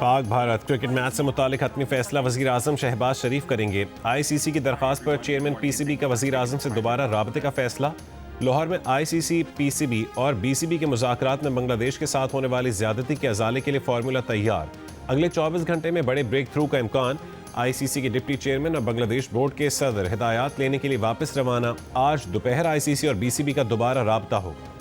Pak Bharat cricket match से मुतालिक हतमी फैसला वज़ीर आज़म शहबाज शरीफ करेंगे। ICC की दरख्वास्त पर चेयरमैन PCB का वज़ीर आज़म से दोबारा राबते का फैसला। लाहौर में ICC, PCB और BCB के मुज़ाकरात में बांग्लादेश के साथ होने वाली ज़्यादती के अजाले के लिए फार्मूला तैयार। अगले 24 घंटे में बड़े ब्रेक थ्रू का इम्कान। ICC के डिप्टी चेयरमैन और बांग्लादेश बोर्ड के सदर हिदायत लेने के लिए वापस रवाना। आज दोपहर ICC और BCB का दोबारा राबता होगा।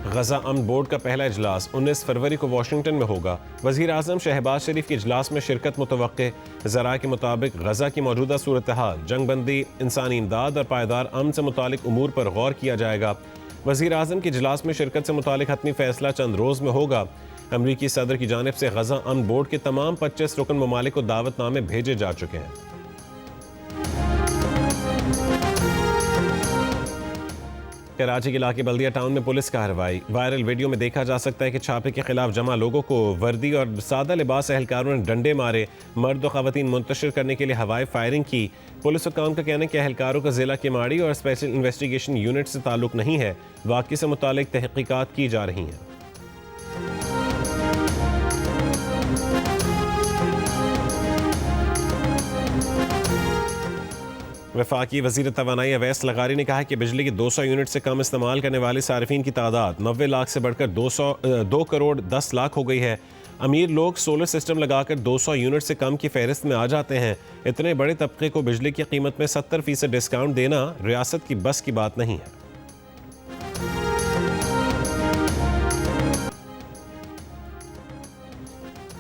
गजा अमन बोर्ड का पहला इजलास 19 फरवरी को वाशिंगटन में होगा। वज़ीर आज़म शहबाज शरीफ के इजलास में शिरकत मुतवक्के। ज़राए के मुताबिक गजा की मौजूदा सूरत हाल, जंगबंदी, इंसानी इमदाद और पायदार अमन से मुतालिक उमूर पर गौर किया जाएगा। वज़ीर आज़म के इजलास में शिरकत से मुतालिक हतमी फैसला चंद रोज़ में होगा। अमरीकी सदर की जानिब से गजा अमन बोर्ड के तमाम 25 रुकन ममालिक को दावतनामे भेजे जा चुके हैं। कराची के इलाके बल्दिया टाउन में पुलिस कार्रवाई। वायरल वीडियो में देखा जा सकता है कि छापे के खिलाफ जमा लोगों को वर्दी और सादा लिबास एहलकारों ने डंडे मारे। मर्द और खवातीन मुंतशिर करने के लिए हवाई फायरिंग की। पुलिस हुक्काम का कहना है कि एहलकारों का जिला किमाड़ी और स्पेशल इन्वेस्टिगेशन यूनिट से ताल्लुक नहीं है। वाक़े से मुतालिक तहकीकात की जा रही हैं। वफाकी वज़ीर तवानाई अवैस लगारी ने कहा कि बिजली की 200 यूनिट से कम इस्तेमाल करने वाले सार्फिन की तादाद 90 लाख से बढ़कर 2 करोड़ 10 लाख हो गई है। अमीर लोग सोलर सिस्टम लगाकर 200 यूनिट से कम की फहरिस्त में आ जाते हैं। इतने बड़े तबके को बिजली की कीमत में 70% डिस्काउंट देना रियासत की बस की बात नहीं है।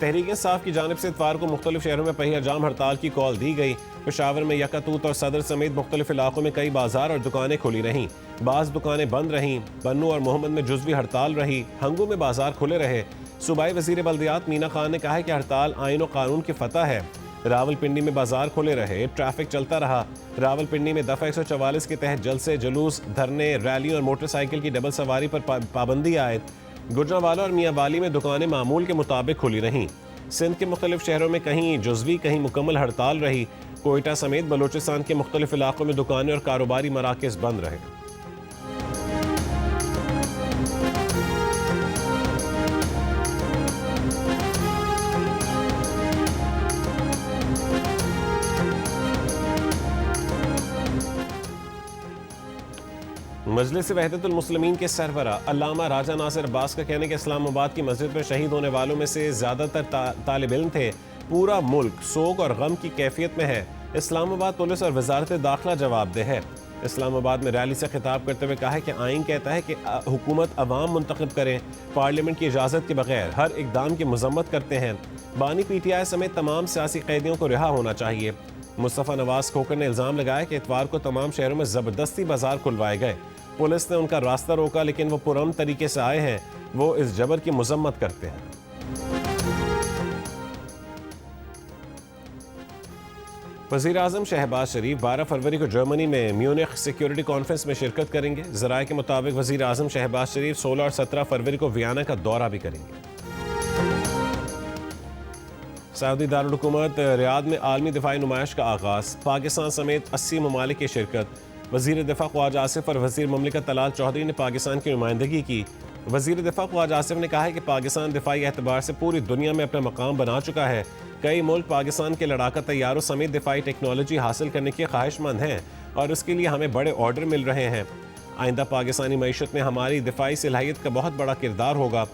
तहरीक इंसाफ की जानिब से इतवार को मुख्तलिफ शहरों में पहिया जाम हड़ताल की कॉल दी गई। पेशावर में यकातूत और सदर समेत मुख्तलिफ इलाकों में कई बाजार और दुकानें खुली रहीं। बाज़ दुकानें बंद रहीं। बन्नू और मोहम्मद में जुज़वी हड़ताल रही। हंगू में बाजार खुले रहे। सूबाई वज़ीर बल्दियात मीना खान ने कहा है कि हड़ताल आईन और कानून की फतह है। रावलपिंडी में बाजार खुले रहे, ट्रैफिक चलता रहा। रावलपिंडी में दफ़ा 144 के तहत जलसे, जुलूस, धरने, रैली और मोटरसाइकिल की डबल सवारी पर पाबंदी आयद। गुजरावाला और मियांवाली में दुकानें मामूल के मुताबिक खुली रहीं। सिंध के मुख्तलिफ शहरों में कहीं जुज़वी कहीं मुकम्मल हड़ताल रही। कोयटा समेत बलूचिस्तान के मुख्तलिफ इलाकों में दुकानें और कारोबारी मराकज़ बंद रहे। मजलिस वहदतुल मुस्लिमीन के सरबरा अल्लामा राजा नासिर अब्बास का कहने के इस्लामाबाद की मस्जिद में शहीद होने वालों में से ज़्यादातर तालिब इल्म थे। पूरा मुल्क सोग और गम की कैफियत में है। इस्लामाबाद पुलिस और वजारत दाखिला जवाबदेह है। इस्लामाबाद में रैली से खिताब करते हुए कहा है कि आइन कहता है कि हुकूमत अवाम मुंतखब करें। पार्लियामेंट की इजाज़त के बगैर हर इक़दाम की मजम्मत करते हैं। बानी PTI समेत तमाम सियासी कैदियों को रिहा होना चाहिए। मुस्तफ़ा नवाज खोकर ने इल्ज़ाम लगाया कि इतवार को तमाम शहरों में ज़बरदस्ती बाजार खुलवाए गए। पुलिस ने उनका रास्ता रोका, लेकिन वो पुरअमन तरीके से आए हैं। वो इस जबर की मजम्मत करते हैं। वज़ीर आज़म शहबाज शरीफ 12 फरवरी को जर्मनी में म्यूनिख सिक्योरिटी कॉन्फ्रेंस में शिरकत करेंगे। ज़राए के मुताबिक वज़ीर आज़म शहबाज शरीफ 16 और 17 फरवरी को वियना का दौरा भी करेंगे। सऊदी दारुल हुकूमत रियाद में आलमी दिफाई नुमाइश का आगाज़। पाकिस्तान समेत 80 ममालिक की शिरकत। वज़ीर दिफा ख्वाजा आसिफ और वज़ीर ममलिकत तलाल चौधरी ने पाकिस्तान की नुमाइंदगी की। वज़ीर दिफा ख्वाजा आसिफ ने कहा है कि पाकिस्तान दिफाई एतबार से पूरी दुनिया में अपना मकाम बना चुका है। कई मुल्क पाकिस्तान के लड़ाका तैयारों समेत दिफाई टेक्नोलॉजी हासिल करने के ख्वाहिशमंद हैं और उसके लिए हमें बड़े ऑर्डर मिल रहे हैं। आइंदा पाकिस्तानी मईशत में हमारी दिफाई सलाहियत का बहुत बड़ा किरदार होगा।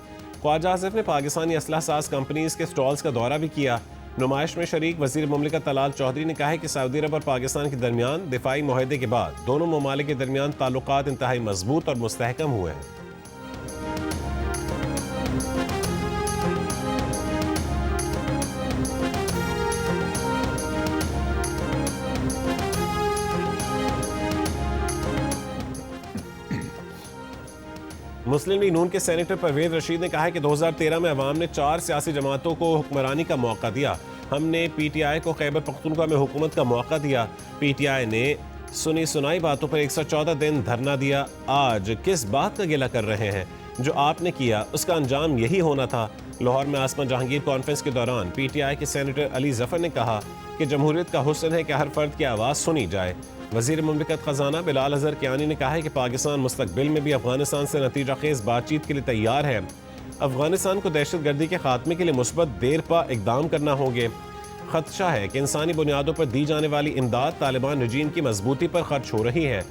ख्वाजा आसिफ ने पाकिस्तानी असलहा साज कंपनीज के स्टॉल्स का दौरा भी किया। नुमाइश में शरीक वज़ीर ममलिकत तलाल चौधरी ने कहा है कि सऊदी अरब और पाकिस्तान के दरमियान दिफाई मुआहदे के बाद दोनों ममालिक के दरमियान ताल्लुकात इंतहाई मजबूत और मुस्तहकम हुए हैं। मुस्लिम लीग नून के सेनेटर परवेज रशीद ने कहा है कि 2013 में अवाम ने 4 सियासी जमातों को हुक्मरानी का मौका दिया। हमने PTI को खैबर पख्तूनख्वा में हुकूमत का मौका दिया। PTI ने सुनी सुनाई बातों पर 114 दिन धरना दिया। आज किस बात का गिला कर रहे हैं? जो आपने किया उसका अंजाम यही होना था। लाहौर में आसमा जहांगीर कॉन्फ्रेंस के दौरान PTI के सेनेटर अली जफर ने कहा कि जमहूरियत का हुस्न है कि हर फर्द की आवाज़ सुनी जाए। वज़ीर मुमलिकत ख़जाना बिलाल अज़हर कियानी ने कहा है कि पाकिस्तान मुस्तक़बिल में भी अफगानिस्तान से नतीजा खेज़ बातचीत के लिए तैयार है। अफगानिस्तान को दहशत गर्दी के खात्मे के लिए मुस्बत देरपा इकदाम करना होंगे। खदशा है कि इंसानी बुनियादों पर दी जाने वाली इमदाद तालिबान रजीम की मजबूती पर खर्च हो रही है।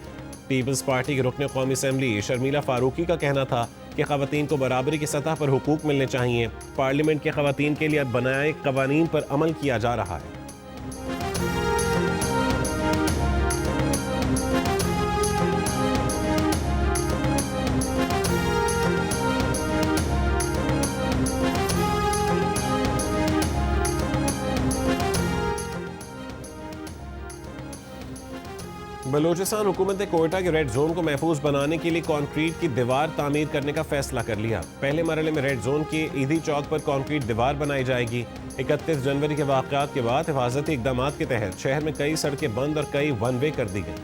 पीपल्स पार्टी के रुकन कौमी असम्बली शर्मिला फारूकी का कहना था कि ख़वातीन को बराबरी की सतह पर हुकूक मिलने चाहिए। पार्लियामेंट के ख़वातीन के लिए अब बनाए कवानीन पर अमल किया जा रहा है। बलूचिस्तान हुकूमत ने कोयटा के रेड जोन को महफूज बनाने के लिए कंक्रीट की दीवार तामीर करने का फैसला कर लिया। पहले मरहले में रेड जोन के ईदी चौक पर कंक्रीट दीवार बनाई जाएगी। 31 जनवरी के वाक़यात के बाद हिफाजती इक़दाम के तहत शहर में कई सड़कें बंद और कई वन वे कर दी गई।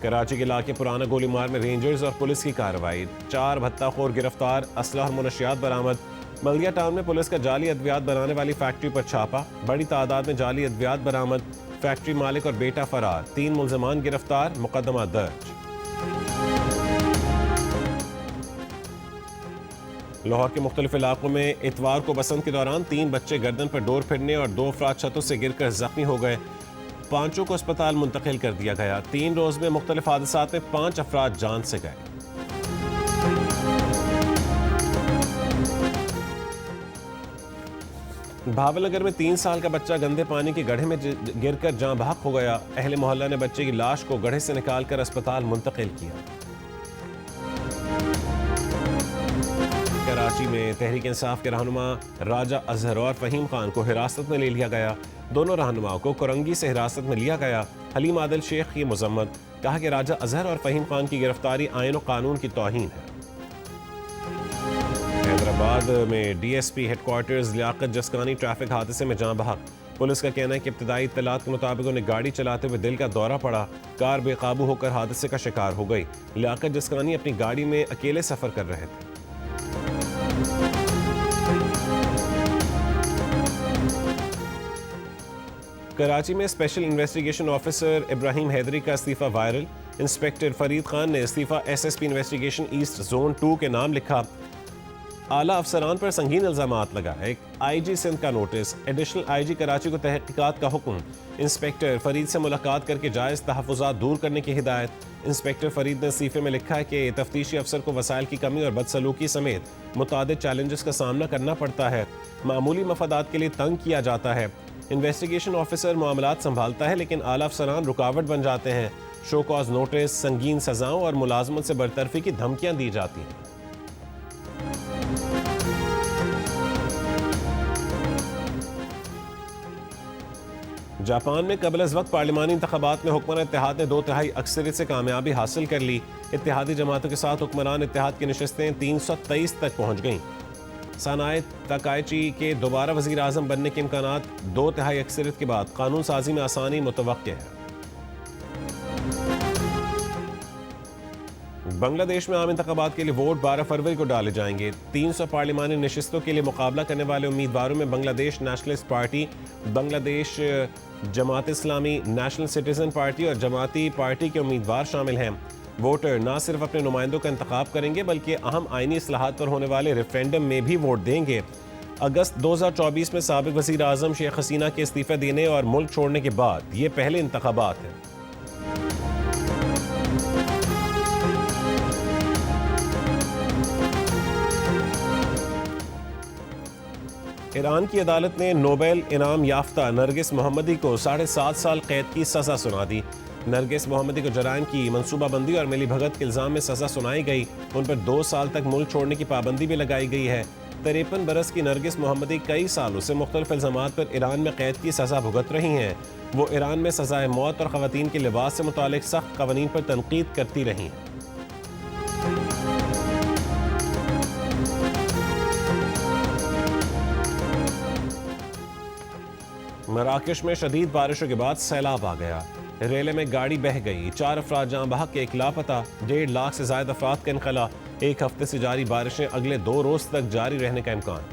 कराची के इलाके पुराना गोलीमार में रेंजर्स और पुलिस की कार्रवाई। 4 भत्ताखोर गिरफ्तार, असलहा और मुनशियात बरामद। बल्दिया टाउन में पुलिस का जाली अद्वियात बनाने वाली फैक्ट्री पर छापा, बड़ी तादाद में जाली अद्वियात बरामद। फैक्ट्री मालिक और बेटा फरार, 3 मुल्ज़िमान गिरफ्तार, मुकदमा दर्ज। लाहौर के मुख्तलिफ इलाकों में इतवार को बसंत के दौरान 3 बच्चे गर्दन पर डोर फिरने और 2 अफराद छतों से गिरकर जख्मी हो गए। 5 को अस्पताल मुंतकिल कर दिया गया। 3 रोज में मुख्तलिफ हादसात में 5 अफराद जान से गए। भावलनगर में 3 साल का बच्चा गंदे पानी के गड्ढे में गिरकर जाँ बहक हो गया। अहले मोहल्ला ने बच्चे की लाश को गड्ढे से निकालकर अस्पताल मुंतकिल किया। कराची में तहरीक इंसाफ के रहनुमा राजा अजहर और फहीम खान को हिरासत में ले लिया गया। दोनों रहनुमाओं को कोरंगी से हिरासत में लिया गया। हलीम आदिल शेख की मजम्मत, कहा कि राजा अजहर और फहीम खान की गिरफ्तारी आईन और कानून की तौहीन है। हैदराबाद में डीएसपी हेडक्वार्टर्स लियाकत जसकानी ट्रैफिक हादसे में जाँ बहक। पुलिस का कहना है कि इब्तदाई इत्तलात के मुताबिक उन्हें गाड़ी चलाते हुए दिल का दौरा पड़ा। कार बेकाबू होकर हादसे का शिकार हो गई। लियाकत जसकानी अपनी गाड़ी में अकेले सफर कर रहे थे। कराची में special investigation officer Ibrahim Haidari का इस्तीफा वायरल। इंस्पेक्टर फरीद खान ने इस्तीफा एसएसपी इन्वेस्टिगेशन ईस्ट जोन 2 के नाम लिखा। आला अफसरान पर संगीन इल्जामात लगाए। आईजी सिंध का नोटिस। एडिशनल आईजी कराची को तहकीकात का हुक्म। इंस्पेक्टर फरीद से मुलाकात करके जायज़ तहफ़्फ़ुज़ात दूर करने की हिदायत। इंस्पेक्टर फरीद ने इस्तीफे में लिखा है कि तफ्तीशी अफसर को वसाइल की कमी और बदसलूकी समेत मुतादिद चैलेंजेस का सामना करना पड़ता है। मामूली मफादात के लिए तंग किया जाता है। इन्वेस्टिगेशन ऑफिसर मामलात संभालता है लेकिन आला अफसरान रुकावट बन जाते हैं। शो कॉज नोटिस, संगीन सजाओं और मुलाजमत से बरतरफी की धमकियां दी जाती हैं। जापान में कबल अज़ वक्त पार्लिमानी इंतखाबात में हुक्मरान इत्तेहाद ने 2/3 अक्सरियत से कामयाबी हासिल कर ली। इत्तेहादी जमातों के साथ हुक्मरान इत्तेहाद की नशस्तें 323 तक पहुँच गईं। सनाए तकायची के दोबारा वज़ीर आज़म बनने के इम्कानात 2/3 अक्सरियत के बाद कानून साजी में आसानी मुतवक्के है। बांग्लादेश में आम इंतखाबात के लिए वोट 12 फरवरी को डाले जाएंगे। 300 पार्लिमानी नशिस्तों के लिए मुकाबला करने वाले उम्मीदवारों में Bangladesh nationalist party, Bangladesh Jamaat Islami, national citizen party और जमाती पार्टी के उम्मीदवार शामिल हैं। वोटर न सिर्फ अपने नुमाइंदों का इंतखाब करेंगे बल्कि अहम आईनी इस्लाहात पर होने वाले रेफरेंडम में भी वोट देंगे। अगस्त 2024 में साबिक वज़ीर आज़म शेख हसीना के इस्तीफे देने और मुल्क छोड़ने के बाद ये पहले इंतखाबात हैं। ईरान की अदालत ने नोबेल इनाम याफ्ता नरगिस मोहम्मदी को 7.5 साल कैद की सज़ा सुना दी। नरगिस मोहम्मदी को जराइम की मनसूबाबंदी और मिली भगत के इल्ज़ाम में सज़ा सुनाई गई। उन पर 2 साल तक मुल्क छोड़ने की पाबंदी भी लगाई गई है। 53 बरस की नरगिस मोहम्मदी कई सालों से मुख्तलिफ इल्ज़ामात पर ईरान में कैद की सज़ा भुगत रही हैं। वो ईरान में सज़ाए मौत और ख़वातीन के लिबास से मुतालिक सख्त क़वानीन पर तनकीद करती रही हैं। मराकश में शदीद बारिशों के बाद सैलाब आ गया। रेले में गाड़ी बह गई। 4 अफराद जाँ बहक के 1 लापता। 1.5 लाख से ज़ायद अफराद का इनखला। एक हफ्ते से जारी बारिशें अगले 2 रोज तक जारी रहने का इम्कान।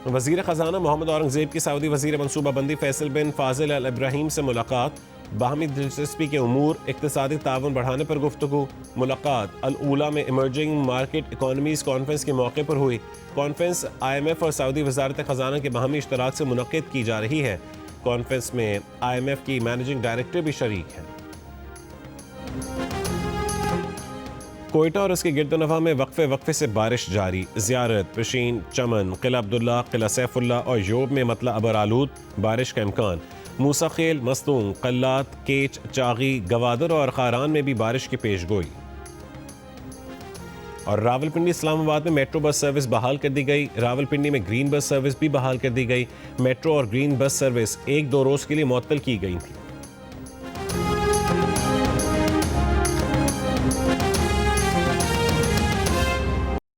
वजीर खजाना मोहम्मद औरंगजेब की सऊदी वजीर मनसूबाबंदी फैसल बिन फाजिल अल इब्राहिम से मुलाकात, बाहमी दिलचस्पी के उमूर, इक्तिसादी ताउन बढ़ाने पर गुफ्तगू। मुलाकात अल ऊला में इमर्जिंग मार्केट इकॉनमीज कॉन्फ्रेंस के मौके पर हुई। कॉन्फ्रेंस IMF और सऊदी वजारत खजाना के बाहमी इश्तराक से मुनक्किद की जा रही है। कॉन्फ्रेंस में IMF की मैनेजिंग डायरेक्टर भी शरीक हैं। कोयटा और उसके गिरदोनवा में वक्फे से बारिश जारी। ज़ियारत, पशीन, चमन, किला अब्दुल्ला, किला सैफुल्ला और योब में मतला अबर आलूद, बारिश का इम्कान। मूसा खेल, मस्तूंग, कल्लात, केच, चागी, गवादर और खारान में भी बारिश की पेशगोई। और रावलपिंडी इस्लामाबाद में मेट्रो बस सर्विस बहाल कर दी गई। रावलपिंडी में ग्रीन बस सर्विस भी बहाल कर दी गई। मेट्रो और ग्रीन बस सर्विस 1-2 रोज़ के लिए मुअत्तल की गई थी।